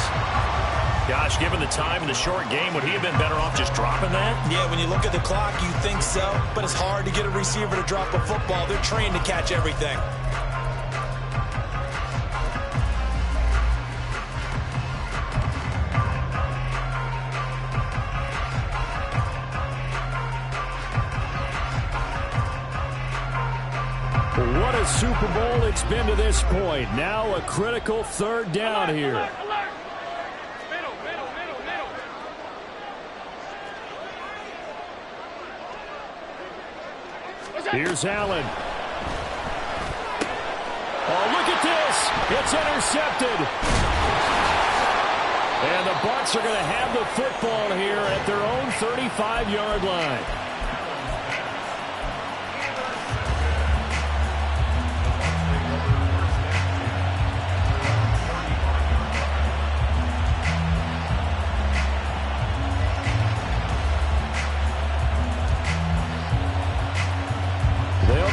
Gosh, given the time in the short game, would he have been better off just dropping that? Yeah, when you look at the clock, you think so. But it's hard to get a receiver to drop a football. They're trained to catch everything. What a Super Bowl it's been to this point. Now a critical third down here. Here's Allen. Oh, look at this. It's intercepted. And the Bucs are going to have the football here at their own 35-yard line.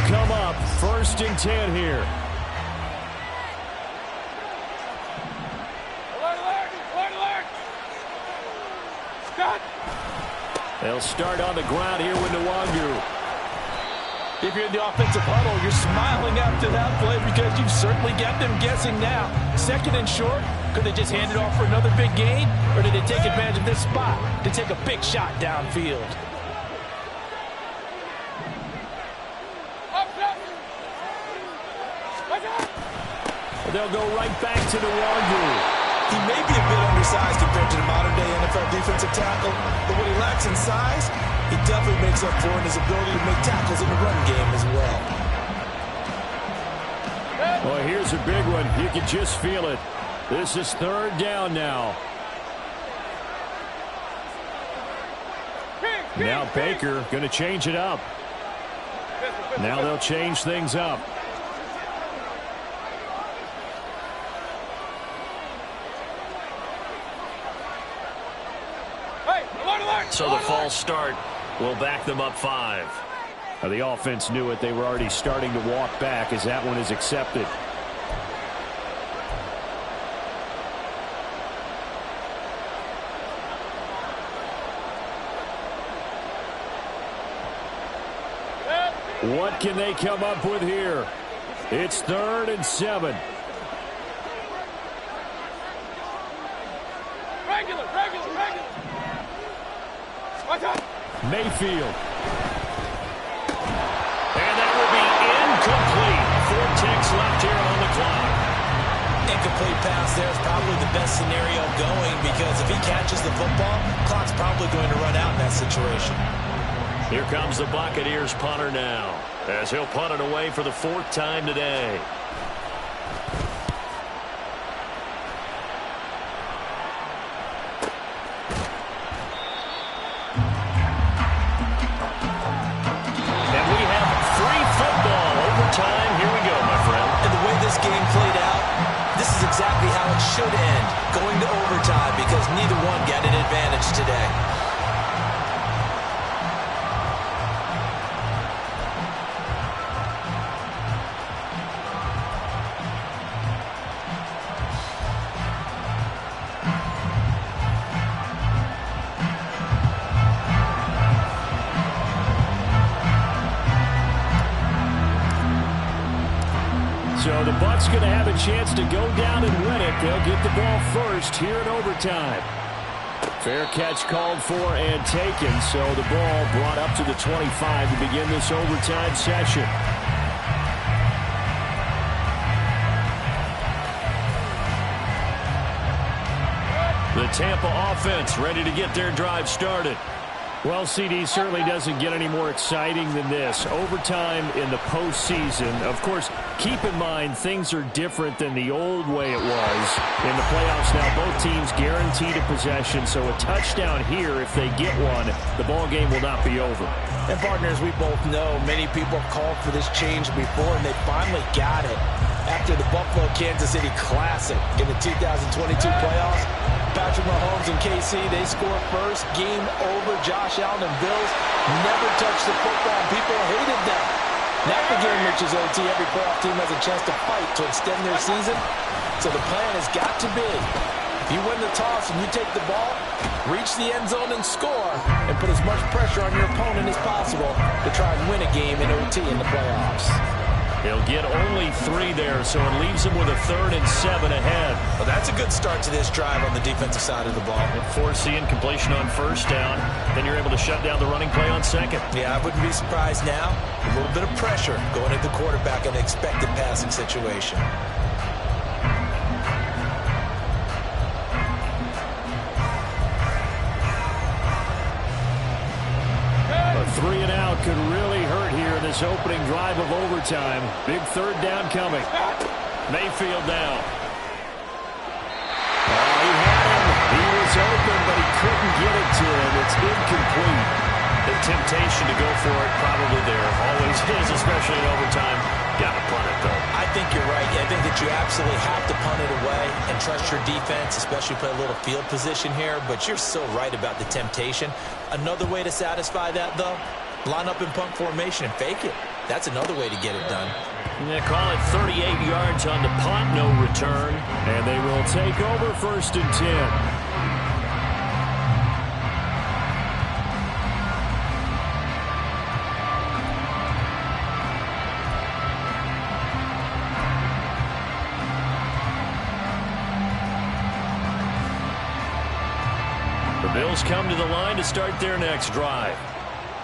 Come up, 1st and 10 here. They'll start on the ground here with Nwangu. If you're in the offensive huddle, you're smiling after that play because you've certainly got them guessing now. 2nd and short, could they just hand it off for another big gain? Or did they take advantage of this spot to take a big shot downfield? They'll go right back to Nwangu. He may be a bit undersized compared to the modern-day NFL defensive tackle, but what he lacks in size, he definitely makes up for in his ability to make tackles in the run game as well. Well, here's a big one. You can just feel it. This is 3rd down now. Now Baker going to change it up. Now they'll change things up. So the false start will back them up 5. Now the offense knew it. They were already starting to walk back as that one is accepted. What can they come up with here? It's 3rd and 7. Regular. Watch out. Mayfield. And that will be incomplete. 4 ticks left here on the clock. Incomplete pass there is probably the best scenario going because if he catches the football, clock's probably going to run out in that situation. Here comes the Buccaneers punter now, as he'll punt it away for the 4th time today. And we have free football overtime. Here we go, my friend. And the way this game played out, this is exactly how it should end, going to overtime because neither one got an advantage today. So the Bucs going to have a chance to go down and win it. They'll get the ball first here in overtime. Fair catch called for and taken, so the ball brought up to the 25 to begin this overtime session. The Tampa offense ready to get their drive started. Well, CD, certainly doesn't get any more exciting than this. Overtime in the postseason. Of course, keep in mind things are different than the old way it was. In the playoffs now, both teams guaranteed a possession, so a touchdown here, if they get one, the ball game will not be over. And partners, we both know many people called for this change before, and they finally got it. After the Buffalo-Kansas City Classic in the 2022 playoffs, Patrick Mahomes and KC, they scored first. Game over. Josh Allen and Bills never touched the football. People hated them. Now the game reaches OT. Every playoff team has a chance to fight to extend their season. So the plan has got to be, if you win the toss and you take the ball, reach the end zone and score, and put as much pressure on your opponent as possible to try and win a game in OT in the playoffs. He'll get only 3 there, so it leaves him with a 3rd and 7 ahead. Well, that's a good start to this drive on the defensive side of the ball. Forcing completion on 1st down. Then you're able to shut down the running play on 2nd. Yeah, I wouldn't be surprised now. A little bit of pressure going at the quarterback in an expected passing situation. A 3 and out could really hurt here in this opening drive of overtime. Big 3rd down coming. Mayfield now. He had him. He was open, but he couldn't get it to him. It's incomplete. The temptation to go for it probably there. Always is, especially in overtime. Got to punt it, though. I think you're right. I think that you absolutely have to punt it away and trust your defense, especially play a little field position here. But you're so right about the temptation. Another way to satisfy that, though, line up in punt formation and fake it. That's another way to get it done. And they call it 38 yards on the punt, no return. And they will take over 1st and 10. The Bills come to the line to start their next drive.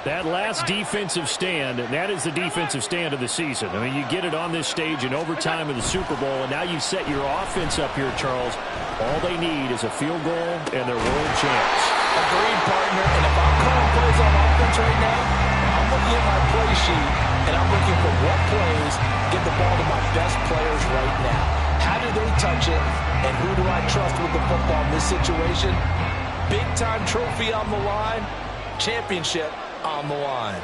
That last defensive stand, that is the defensive stand of the season. I mean, you get it on this stage in overtime of the Super Bowl, and now you set your offense up here, Charles. All they need is a field goal, and they're world champs. Agreed, partner. And if I'm calling plays on offense right now, I'm looking at my play sheet, and I'm looking for what plays get the ball to my best players right now. How do they touch it, and who do I trust with the football in this situation? Big-time trophy on the line, championship on the line.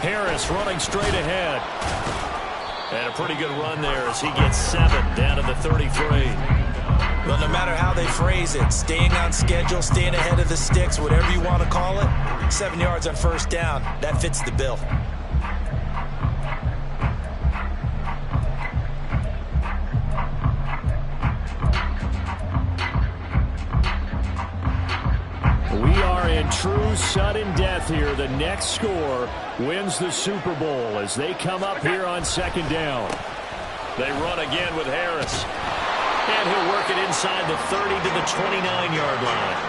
Harris running straight ahead. And a pretty good run there as he gets 7 down to the 33. Well, no matter how they phrase it, staying on schedule, staying ahead of the sticks, whatever you want to call it, 7 yards on 1st down, that fits the bill. We are in true sudden death here. The next score wins the Super Bowl as they come up here on 2nd down. They run again with Harris. And he'll work it inside the 30 to the 29-yard line.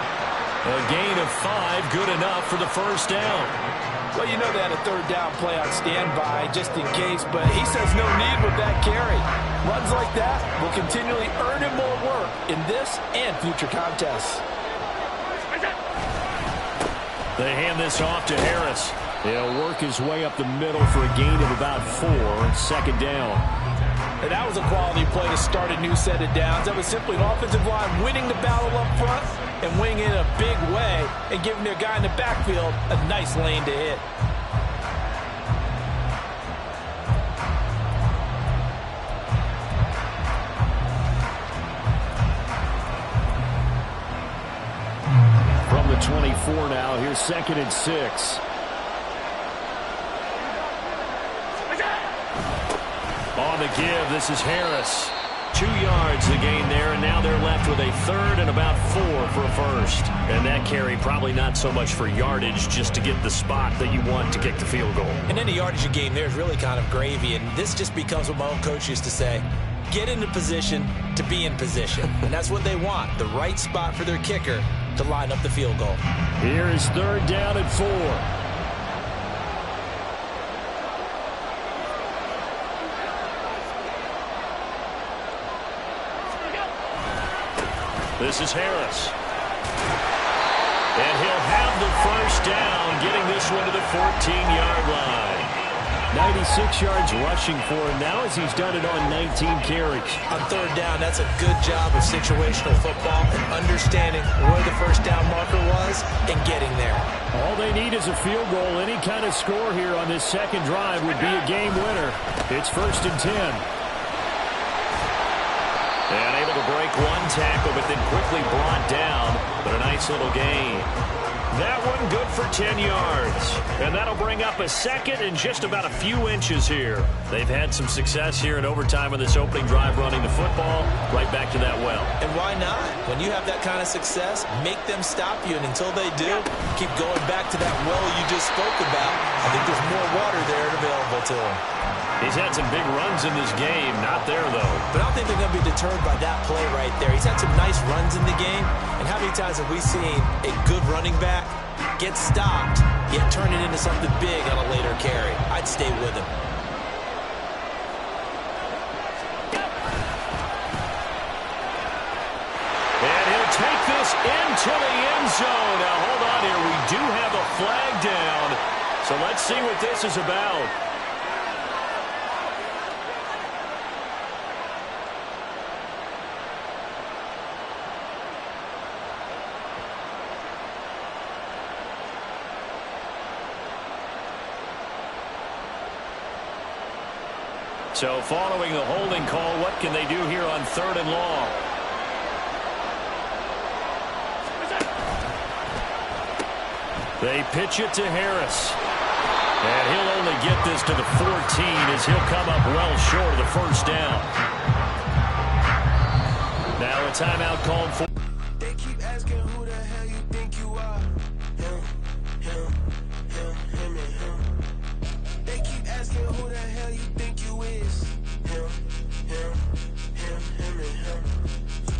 A gain of 5, good enough for the first down. Well, you know they had a third down play on standby just in case, but he says no need with that carry. Runs like that will continually earn him more work in this and future contests. They hand this off to Harris. He'll work his way up the middle for a gain of about 4, second down. And that was a quality play to start a new set of downs. That was simply an offensive line winning the battle up front and winning it in a big way and giving their guy in the backfield a nice lane to hit. From the 24 now, here's 2nd and 6. On the give, this is Harris. 2 yards the gain there, and now they're left with a third and about 4 for a first. And that carry probably not so much for yardage, just to get the spot that you want to kick the field goal. And any yardage you gain there is really kind of gravy, and this just becomes what my own coach used to say, get into position to be in position. And that's what they want, the right spot for their kicker to line up the field goal. Here is 3rd down and 4. This is Harris. And he'll have the first down, getting this one to the 14-yard line. 96 yards rushing for him now as he's done it on 19 carries. On 3rd down, that's a good job of situational football and understanding where the first down marker was and getting there. All they need is a field goal. Any kind of score here on this second drive would be a game winner. It's 1st and 10. And able to break one tackle, but then quickly brought down. But a nice little gain. That one good for 10 yards. And that'll bring up a second and just about a few inches here. They've had some success here in overtime on this opening drive running the football right back to that well. And why not? When you have that kind of success, make them stop you. And until they do, keep going back to that well you just spoke about. I think there's more water there available to them. He's had some big runs in this game. Not there, though. But I don't think they're going to be deterred by that play right there. He's had some nice runs in the game. And how many times have we seen a good running back get stopped, yet turn it into something big on a later carry? I'd stay with him. And he'll take this into the end zone. Now, hold on here. We do have a flag down. So let's see what this is about. So following the holding call, what can they do here on 3rd and long? They pitch it to Harris. And he'll only get this to the 14 as he'll come up well short of the first down. Now a timeout called for. They keep asking who the hell you think you are. Him, and him. They keep asking who the hell you think you is. Him, and him.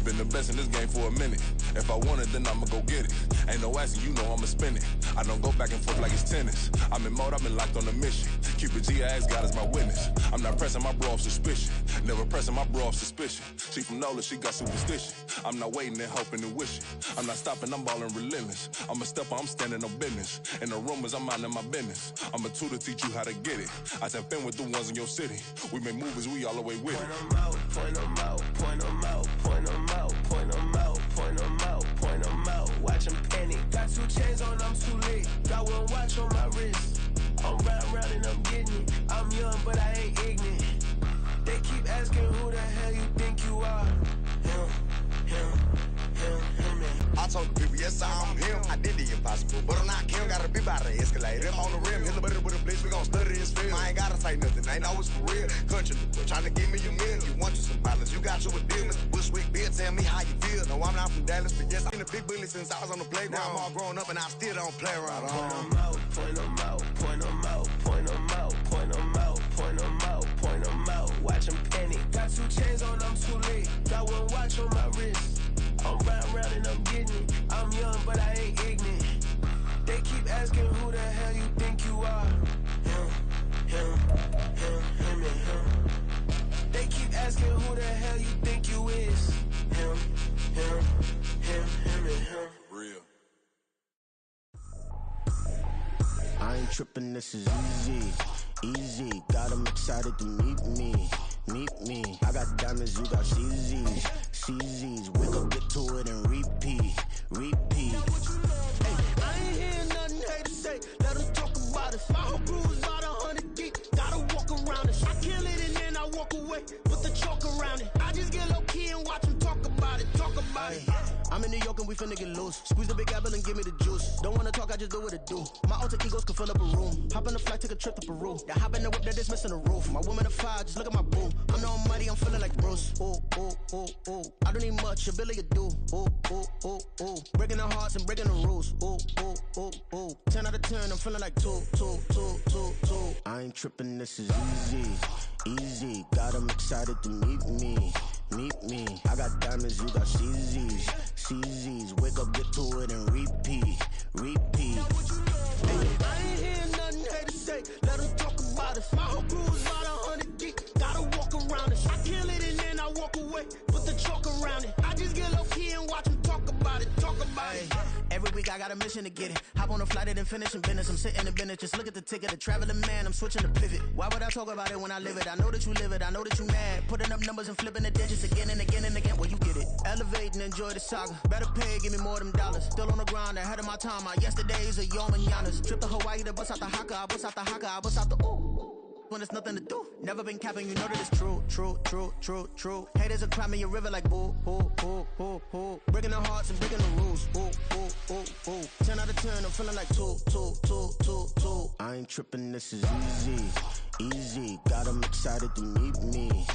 Been the best in this game for a minute. If I want it, then I'ma go get it. Ain't no asking, you know I'ma spin it. I don't go back and forth like it's tennis. I'm in mode, I've been locked on a mission. Cupid G, I ask God as my witness. I'm not pressing my bro off suspicion. Never pressing my bro off suspicion. She from Nola, she got superstition. I'm not waiting and hoping and wishing. I'm not stopping, I'm balling relentless. I'm a stepper, I'm standing on business. In the rumors, I'm minding my business. I'm a tutor, teach you how to get it. I said, been with the ones in your city. We make movies, we all the way with it. Point them out, point them out, point them out, point them out, point them out, point them out. Watch them panic. Got 2 chains on, I'm too late. Got 1 watch on my wrist. I'm round and I'm getting it. I'm young, but I ain't ignorant. They keep asking who the hell you think you are. Him, and I told the people, yes, I'm him. I did the impossible, but I'm not Kim. Gotta be by the escalator. If on the rim, hit the butter with a blitz, we gon' study this film. I ain't gotta say nothing, ain't always for real. Country, trying to give me a meal. You want you some balance, you got you a deal. Mr. Bushwick, Bill, tell me how you feel. No, I'm not from Dallas, but yes, I've been a big bully since I was on the playground. Now I'm all grown up and I still don't play around. point them out, point them out, point them out, point them out, point them out, point them out, point them out. Watch them panic. Got 2 chains on, I'm too late. Got 1 watch on my wrist. I'm round and I'm getting it. I'm young, but I ain't ignorant. They keep asking who the hell you think you are. Him, and him. They keep asking who the hell you think you is. Him, and him. Real. I ain't tripping, this is easy. Got them excited to meet me. I got diamonds, you got CZs. Wake up, get to it and repeat. Hey, I ain't hearing nothing hate to say. Let them talk about us. My whole crew is about 100 deep. Gotta walk around it. I kill it and then I walk away with the chalk around it. I just get low key and watch them talk about it. I'm in New York and we finna get loose. Squeeze the big apple and give me the juice. Don't wanna talk, I just do what it do. My alter egos can fill up a room. Hop on the flight, take a trip to Peru. That hop in the whip that is missing the roof. My woman a 5, just look at my boo. I'm no money, I'm feeling like Bruce. Ooh. I don't need much, ability to do. Ooh. Breaking the hearts and breaking the rules. Ooh. 10 out of 10, I'm feeling like 2. I ain't tripping, this is easy. Got them excited to meet me. I got diamonds, you got CZs. Wake up, get to it and repeat. Hey, I ain't hearing nothing hate to say. Let them talk about us. My whole crew is about 100 deep. Gotta walk around it. I kill it and then I walk away with the chalk around it. I just get low key and watch them talk about it. Every week I got a mission to get it. Hop on a flight and then finish in business. I'm sitting in business, just look at the ticket. A traveling man, I'm switching to pivot. Why would I talk about it when I live it? I know that you live it, I know that you mad. Putting up numbers and flipping the digits again and again. Well, you get it. Elevate and enjoy the saga. Better pay, give me more them dollars. Still on the grind, ahead of my time. My yesterdays are yo mananas. Trip to Hawaii to bust out the haka. I bust out the ooh. When there's nothing to do. Never been capping, you know that it's true. Haters are climbing your river like boo. Breaking the hearts and breaking the rules. Ooh. 10 out of 10, I'm feeling like 2. I ain't tripping, this is easy. Got them excited to meet me.